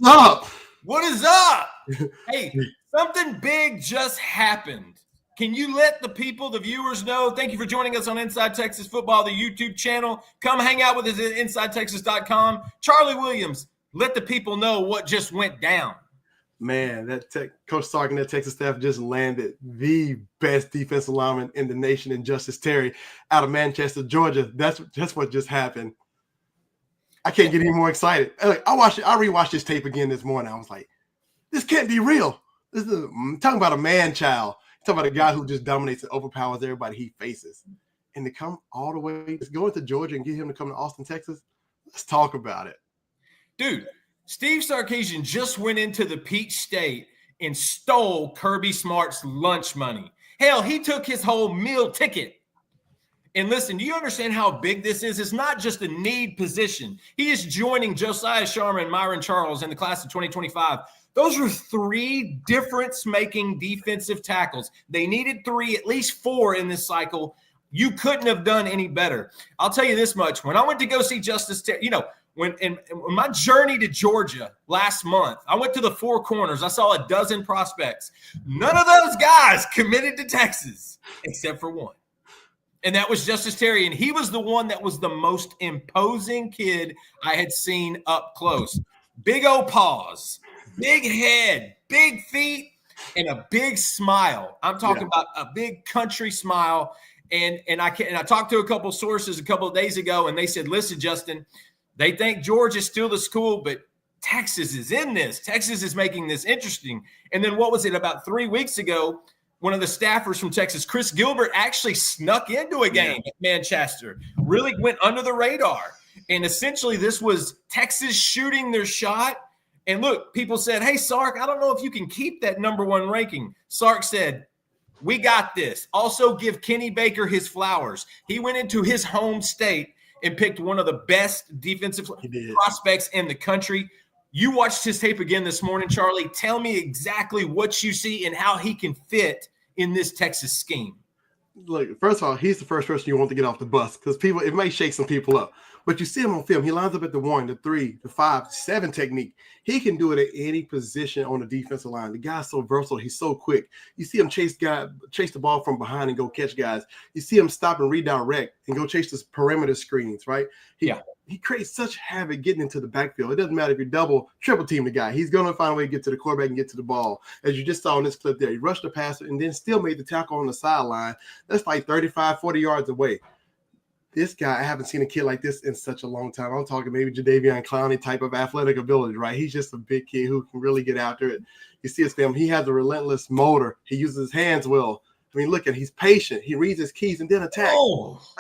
up? What is up? Hey, something big just happened. Can you let the people, the viewers know? Thank you for joining us on Inside Texas Football, the YouTube channel. Come hang out with us at InsideTexas.com. Charlie Williams, let the people know what just went down. Man, Coach Sark and that Texas staff just landed the best defensive lineman in the nation in Justus Terry out of Manchester, Georgia. That's what just happened. I can't get any more excited. I rewatched this tape again this morning. I was like, this can't be real. I'm talking about a man-child. Talking about a guy who just dominates and overpowers everybody he faces. And to come all the way, just go into Georgia and get him to come to Austin, Texas, let's talk about it. Dude, Steve Sarkisian just went into the Peach State and stole Kirby Smart's lunch money. Hell, he took his whole meal ticket. And listen, do you understand how big this is? It's not just a need position. He is joining Josiah Sharma and Myron Charles in the class of 2025. Those are three difference-making defensive tackles. They needed three, at least four in this cycle. You couldn't have done any better. I'll tell you this much. When I went to go see Justus, when my journey to Georgia last month, I went to the Four Corners. I saw a dozen prospects. None of those guys committed to Texas except for one. And that was Justus Terry. And he was the one that was the most imposing kid I had seen up close. Big old paws, big head, big feet, and a big smile. I'm talking about a big country smile. And I talked to a couple sources a couple of days ago, and they said, listen, Justin, they think Georgia's still the school, but Texas is in this. Texas is making this interesting. And then what was it, about 3 weeks ago, one of the staffers from Texas, Chris Gilbert, actually snuck into a game at Manchester, really went under the radar. And essentially this was Texas shooting their shot. And look, people said, hey, Sark, I don't know if you can keep that number one ranking. Sark said, we got this. Also give Kenny Baker his flowers. He went into his home state and picked one of the best defensive prospects in the country. You watched his tape again this morning, Charlie. Tell me exactly what you see and how he can fit in this Texas scheme. Look, first of all, he's the first person you want to get off the bus because it may shake some people up. But you see him on film. He lines up at the 1, the 3, the 5, the 7 technique. He can do it at any position on the defensive line. The guy's so versatile. He's so quick. You see him chase the ball from behind and go catch guys. You see him stop and redirect and go chase the perimeter screens, right? He creates such havoc getting into the backfield. It doesn't matter if you double, triple team the guy. He's going to find a way to get to the quarterback and get to the ball. As you just saw in this clip there, he rushed the passer and then still made the tackle on the sideline. That's like 35, 40 yards away. This guy, I haven't seen a kid like this in such a long time. I'm talking maybe Jadeveon Clowney type of athletic ability, right? He's just a big kid who can really get after it. You see his film. He has a relentless motor. He uses his hands well. I mean, look at, he's patient. He reads his keys and then attacks.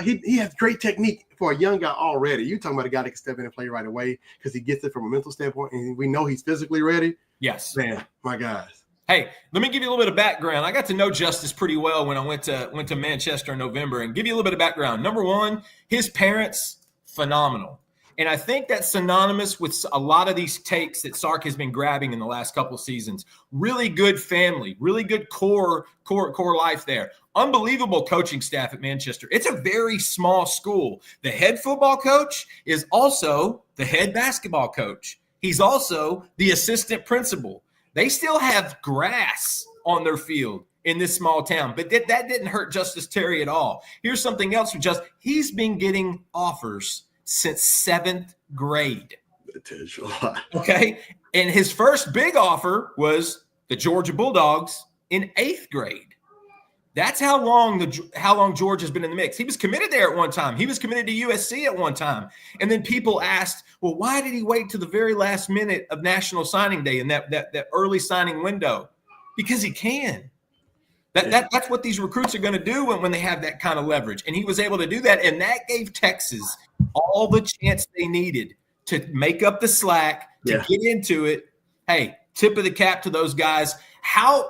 He has great technique for a young guy already. You're talking about a guy that can step in and play right away because he gets it from a mental standpoint, and we know he's physically ready. Yes. Man, my guys. Hey, let me give you a little bit of background. I got to know Justus pretty well when I went to Manchester in November, and give you a little bit of background. Number one, his parents, phenomenal. And I think that's synonymous with a lot of these takes that Sark has been grabbing in the last couple of seasons. Really good family, really good core life there. Unbelievable coaching staff at Manchester. It's a very small school. The head football coach is also the head basketball coach. He's also the assistant principal. They still have grass on their field in this small town, but that didn't hurt Justus Terry at all. Here's something else for Justus. He's been getting offers since 7th grade. That tells you a lot. Okay. And his first big offer was the Georgia Bulldogs in 8th grade. That's how long Georgia's been in the mix. He was committed there at one time. He was committed to USC at one time. And then people asked, well, why did he wait to the very last minute of National Signing Day and that early signing window? Because he can. That's what these recruits are going to do when they have that kind of leverage. And he was able to do that, and that gave Texas all the chance they needed to make up the slack, to get into it. Hey, tip of the cap to those guys.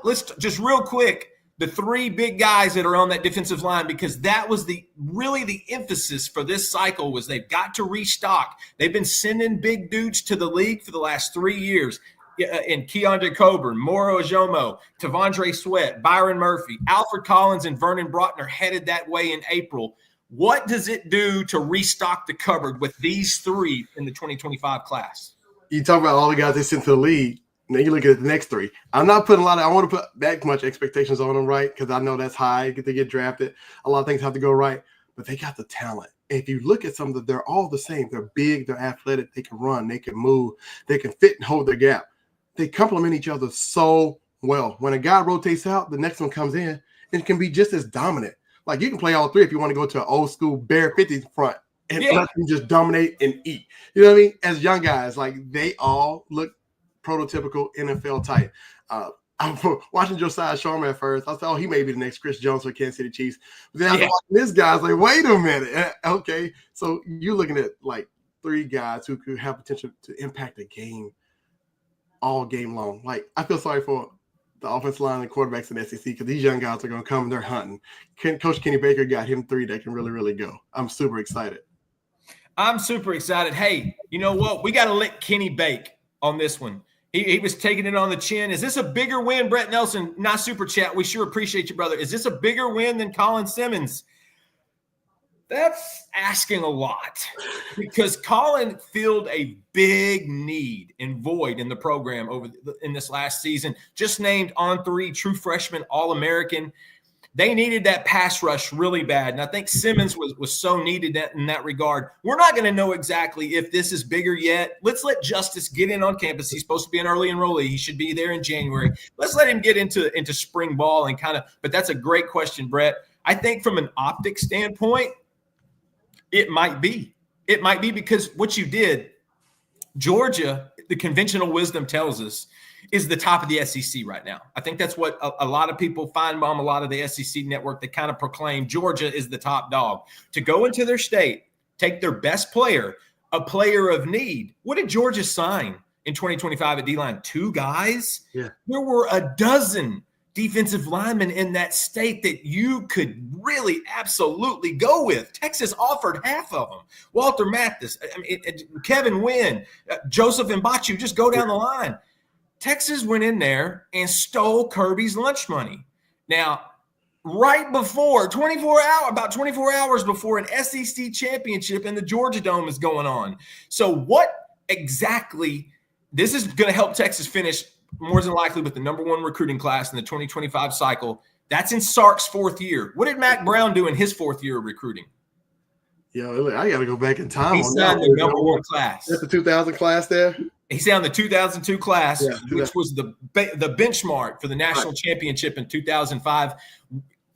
Let's just real quick, the three big guys that are on that defensive line, because that was really the emphasis for this cycle, was they've got to restock. They've been sending big dudes to the league for the last 3 years. In Keandre Coburn, Moro Ajomo, Tavondre Sweat, Byron Murphy, Alfred Collins, and Vernon Broughton are headed that way in April. What does it do to restock the cupboard with these three in the 2025 class? You talk about all the guys they sent to the league. Now you look at the next three. I'm not putting I want to put that much expectations on them, right? Because I know that's high. They get drafted. A lot of things have to go right, but they got the talent. And if you look at some of them, they're all the same. They're big, they're athletic, they can run, they can move, they can fit and hold their gap. They complement each other so well. When a guy rotates out, the next one comes in and can be just as dominant. Like you can play all three if you want to go to an old school bare 50s front and let them just dominate and eat. You know what I mean? As young guys, like they all look prototypical NFL type. I'm watching Josiah Sharma at first. I thought, oh, he may be the next Chris Jones for Kansas City Chiefs. But then after watching this guy, I was like, wait a minute. Okay. So you're looking at like three guys who could have potential to impact the game all game long. Like, I feel sorry for the offensive line and quarterbacks in the SEC because these young guys are going to come and they're hunting. Coach Kenny Baker got him three that can really, really go. I'm super excited. I'm super excited. Hey, you know what? We got to lick Kenny Bake on this one. He was taking it on the chin. Is this a bigger win, Brett Nelson? Not super chat. We sure appreciate you, brother. Is this a bigger win than Colin Simmons? That's asking a lot because Colin filled a big need and void in the program in this last season. Just named on 3 true freshman All-American. They needed that pass rush really bad, and I think Simmons was so needed in that regard. We're not going to know exactly if this is bigger yet. Let's let Justus get in on campus. He's supposed to be an early enrollee. He should be there in January. Let's let him get into spring ball and kind of – but that's a great question, Brett. I think from an optic standpoint, it might be. It might be because what you did, Georgia, the conventional wisdom tells us, is the top of the SEC right now. I think that's what a lot of people Feinbaum, a lot of the SEC network, they kind of proclaim Georgia is the top dog. To go into their state, take their best player, a player of need. What did Georgia sign in 2025 at D-line? 2 guys? Yeah. There were a dozen defensive linemen in that state that you could really absolutely go with. Texas offered half of them. Walter Mathis, Kevin Wynn, Joseph Mbachu, just go down the line. Texas went in there and stole Kirby's lunch money. Now, right before, about 24 hours before an SEC championship in the Georgia Dome is going on. So what exactly, this is going to help Texas finish more than likely with the number 1 recruiting class in the 2025 cycle. That's in Sark's 4th year. What did Mac Brown do in his 4th year of recruiting? Yo, I got to go back in time. He signed the number 1 class. That's the 2000 class there? He signed the 2002 class, which was the benchmark for the national championship in 2005.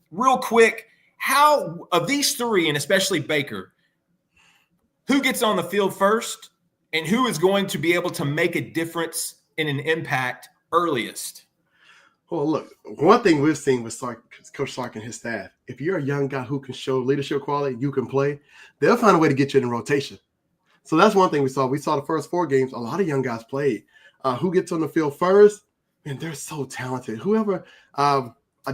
Real quick, how of these 3, and especially Baker, who gets on the field first and who is going to be able to make a difference in an impact earliest? Well, look, one thing we've seen with Coach Sark and his staff, if you're a young guy who can show leadership quality, you can play, they'll find a way to get you in rotation. So that's one thing we saw. We saw the first 4 games, a lot of young guys played. Who gets on the field first? Man, they're so talented. Whoever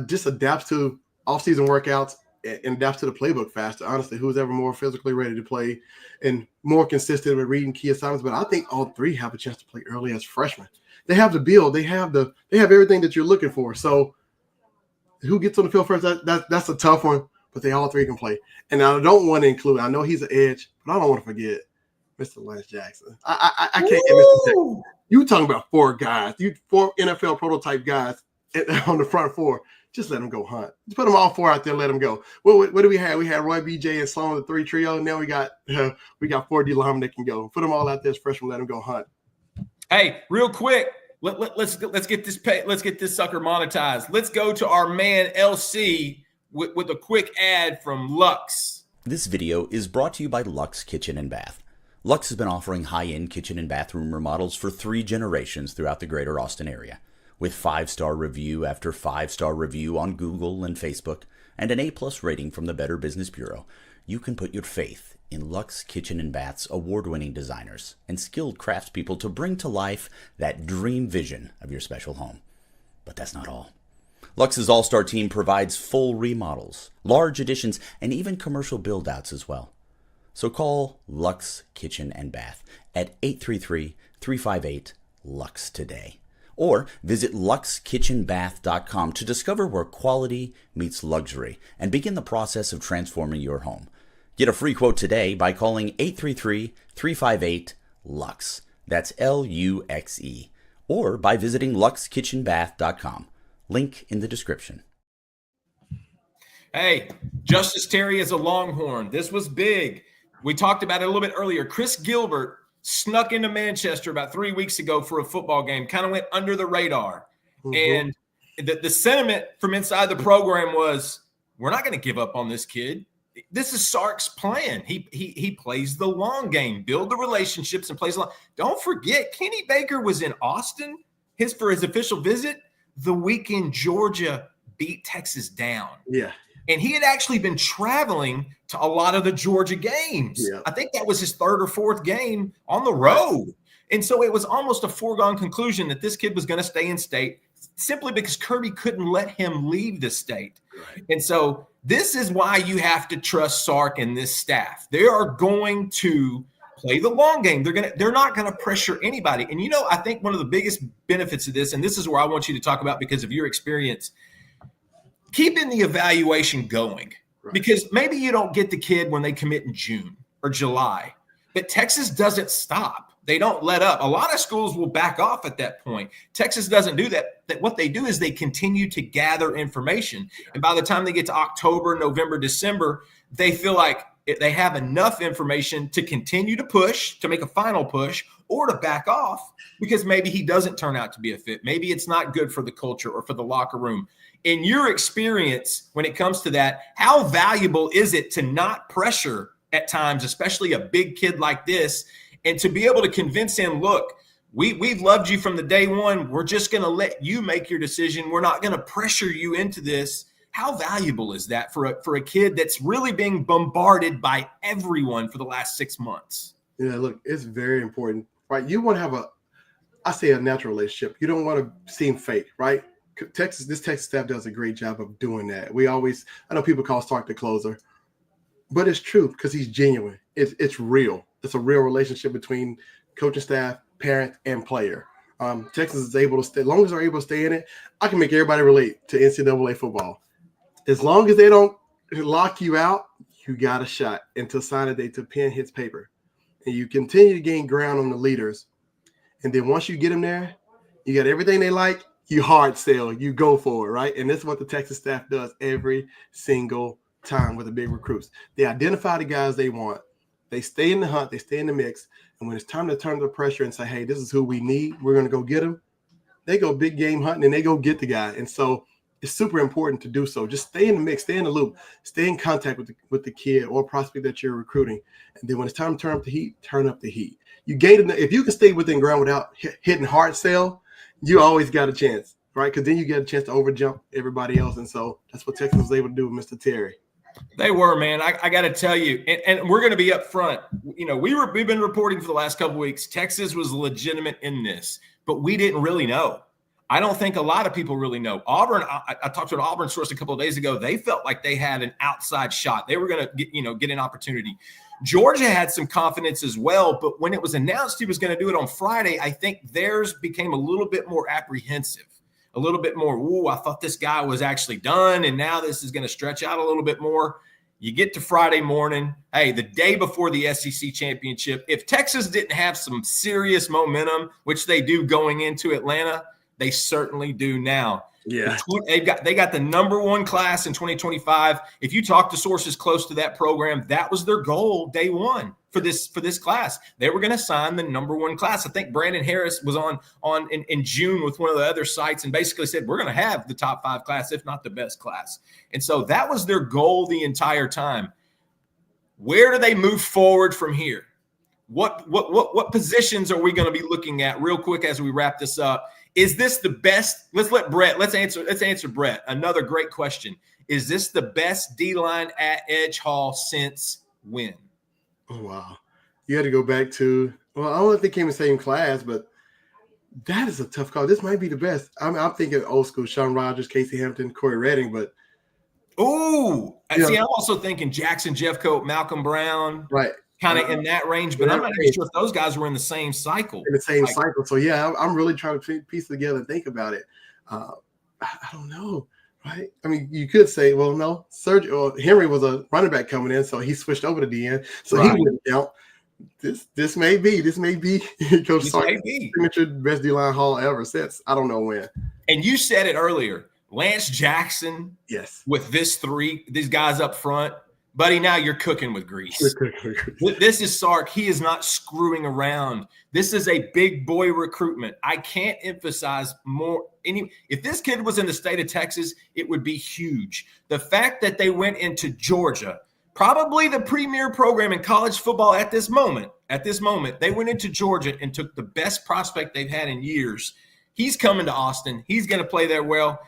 just adapts to off-season workouts and adapts to the playbook faster, honestly, who's ever more physically ready to play and more consistent with reading key assignments. But I think all 3 have a chance to play early as freshmen. They have the build. They have everything that you're looking for. So who gets on the field first? That's a tough one, but they all 3 can play. And I don't want to include, I know he's an edge, but I don't want to forget Mr. Lance Jackson. I can't get Mr. Jackson. You talking about 4 guys, 4 NFL prototype guys on the front 4. Just let them go hunt. Just put them all 4 out there. Let them go. What do we have? We had Roy, BJ, and Sloan, the 3 trio. Now we got 4 D linemen that can go. Put them all out there as freshmen. Let them go hunt. Hey, real quick, let's get this sucker monetized. Let's go to our man LC with a quick ad from Lux. This video is brought to you by Lux Kitchen and Bath. Lux has been offering high-end kitchen and bathroom remodels for 3 generations throughout the greater Austin area. With 5-star review after 5-star review on Google and Facebook, and an A+ rating from the Better Business Bureau, you can put your faith in Lux Kitchen and Bath's award-winning designers and skilled craftspeople to bring to life that dream vision of your special home. But that's not all. Lux's all-star team provides full remodels, large additions, and even commercial build-outs as well. So call Lux Kitchen and Bath at 833-358-LUX today. Or visit luxkitchenbath.com to discover where quality meets luxury and begin the process of transforming your home. Get a free quote today by calling 833-358-LUX. That's LUXE. Or by visiting luxkitchenbath.com. Link in the description. Hey, Justus Terry is a Longhorn. This was big. We talked about it a little bit earlier. Chris Gilbert snuck into Manchester about 3 weeks ago for a football game, kind of went under the radar. And the sentiment from inside the program was, we're not going to give up on this kid. This is Sark's plan. He plays the long game, build the relationships and plays long. Don't forget, Kenny Baker was in Austin for his official visit the weekend Georgia beat Texas down. Yeah. And he had actually been traveling to a lot of the Georgia games. Yeah. I think that was his third or fourth game on the road. And so it was almost a foregone conclusion that this kid was going to stay in state simply because Kirby couldn't let him leave the state. Right. And so this is why you have to trust Sark and this staff. They are going to play the long game. They're not going to pressure anybody. And, I think one of the biggest benefits of this, and this is where I want you to talk about because of your experience, keeping the evaluation going. Right. Because maybe you don't get the kid when they commit in June or July, but Texas doesn't stop. They don't let up. A lot of schools will back off at that point. Texas doesn't do that. What they do is they continue to gather information. And by the time they get to October, November, December, they feel like they have enough information to continue to push, to make a final push, or to back off because maybe he doesn't turn out to be a fit. Maybe it's not good for the culture or for the locker room. In your experience, when it comes to that, how valuable is it to not pressure at times, especially a big kid like this, and to be able to convince him, look, we've loved you from the day one. We're just going to let you make your decision. We're not going to pressure you into this. How valuable is that for a kid that's really being bombarded by everyone for the last 6 months? Yeah, look, it's very important, right? You want to have a natural relationship. You don't want to seem fake, right? This Texas staff does a great job of doing that. I know people call Stark the closer, but it's true because he's genuine. It's real. It's a real relationship between coaching staff, parent, and player. Texas is able to stay. As long as they're able to stay in it, I can make everybody relate to NCAA football. As long as they don't lock you out, you got a shot until signing day, to pen hits paper. And you continue to gain ground on the leaders. And then once you get them there, you got everything they like, you hard sell, you go for it, right? And this is what the Texas staff does every single time with the big recruits. They identify the guys they want. They stay in the hunt. They stay in the mix. And when it's time to turn the pressure and say, hey, this is who we need, we're going to go get them, they go big game hunting and they go get the guy. And so it's super important to do so. Just stay in the mix, stay in the loop, stay in contact with the kid or prospect that you're recruiting. And then when it's time to turn up the heat, turn up the heat. You gain if you can stay within ground without hitting hard sell, you always got a chance, right? Because then you get a chance to overjump everybody else. And so that's what Texas was able to do with Mr. Terry. They were, man. I got to tell you, and we're going to be up front. We've been reporting for the last couple of weeks. Texas was legitimate in this, but we didn't really know. I don't think a lot of people really know. Auburn, I talked to an Auburn source a couple of days ago. They felt like they had an outside shot. They were going to get an opportunity. Georgia had some confidence as well, but when it was announced he was going to do it on Friday, I think theirs became a little bit more apprehensive, a little bit more, I thought this guy was actually done, and now this is going to stretch out a little bit more. You get to Friday morning, hey, the day before the SEC championship, if Texas didn't have some serious momentum, which they do going into Atlanta, they certainly do now. Yeah, they got the number one class in 2025. If you talk to sources close to that program, that was their goal day one for this class. They were going to sign the number one class. I think Brandon Harris was on in June with one of the other sites and basically said we're going to have the top 5 class, if not the best class. And so that was their goal the entire time. Where do they move forward from here? What positions are we going to be looking at real quick as we wrap this up? Is this the best? Let's answer Brett. Another great question. Is this the best D-line at Edge Hall since when? Oh, wow. You had to go back to, I don't know if they came in the same class, but that is a tough call. This might be the best. I'm thinking old school, Sean Rogers, Casey Hampton, Corey Redding, but. Ooh. See, I'm also thinking Jackson Jeffcoat, Malcolm Brown. Right. Kind of in that range, but I'm not even sure if those guys were in the same cycle. In the same cycle. So, yeah, I'm really trying to piece it together and think about it. I don't know, right? I mean, you could say, well, no, Henry was a running back coming in, so he switched over to DN, so he wouldn't count. This may be Coach This Sark's may be. signature best D-line haul ever since I don't know when. And you said it earlier, Lance Jackson. Yes. With these guys up front, buddy, now you're cooking with grease. This is Sark. He is not screwing around. This is a big boy recruitment. I can't emphasize more. If this kid was in the state of Texas, it would be huge. The fact that they went into Georgia, probably the premier program in college football at this moment, they went into Georgia and took the best prospect they've had in years. He's coming to Austin. He's going to play there well.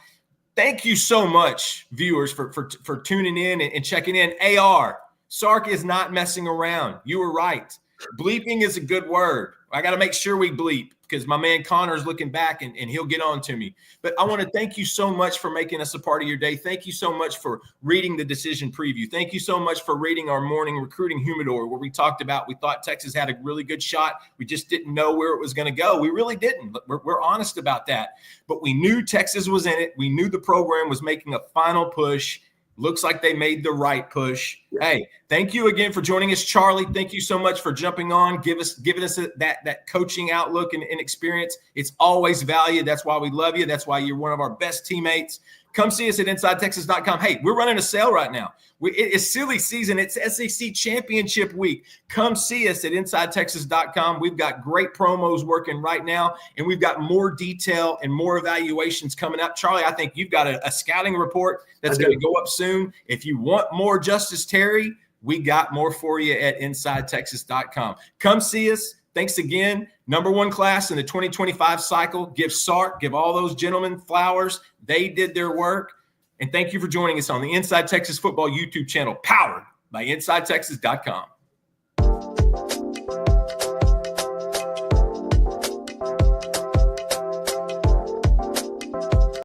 Thank you so much, viewers, for tuning in and checking in. AR, Sark is not messing around. You were right. Bleeping is a good word. I got to make sure we bleep because my man Connor's looking back and he'll get on to me. But I want to thank you so much for making us a part of your day. Thank you so much for reading the decision preview. Thank you so much for reading our morning recruiting humidor where we talked about we thought Texas had a really good shot. We just didn't know where it was going to go. We really didn't. We're honest about that. But we knew Texas was in it. We knew the program was making a final push. Looks like they made the right push. Hey, thank you again for joining us, Charlie. Thank you so much for jumping on, giving us that coaching outlook and experience. It's always valued. That's why we love you. That's why you're one of our best teammates. Come see us at InsideTexas.com. Hey, we're running a sale right now. It is silly season. It's SEC championship week. Come see us at InsideTexas.com. We've got great promos working right now, and we've got more detail and more evaluations coming up. Charlie, I think you've got a scouting report that's going to go up soon. If you want more Justus Terry, we got more for you at InsideTexas.com. Come see us. Thanks again. Number one class in the 2025 cycle. Give Sark, give all those gentlemen flowers. They did their work. And thank you for joining us on the Inside Texas Football YouTube channel, powered by InsideTexas.com.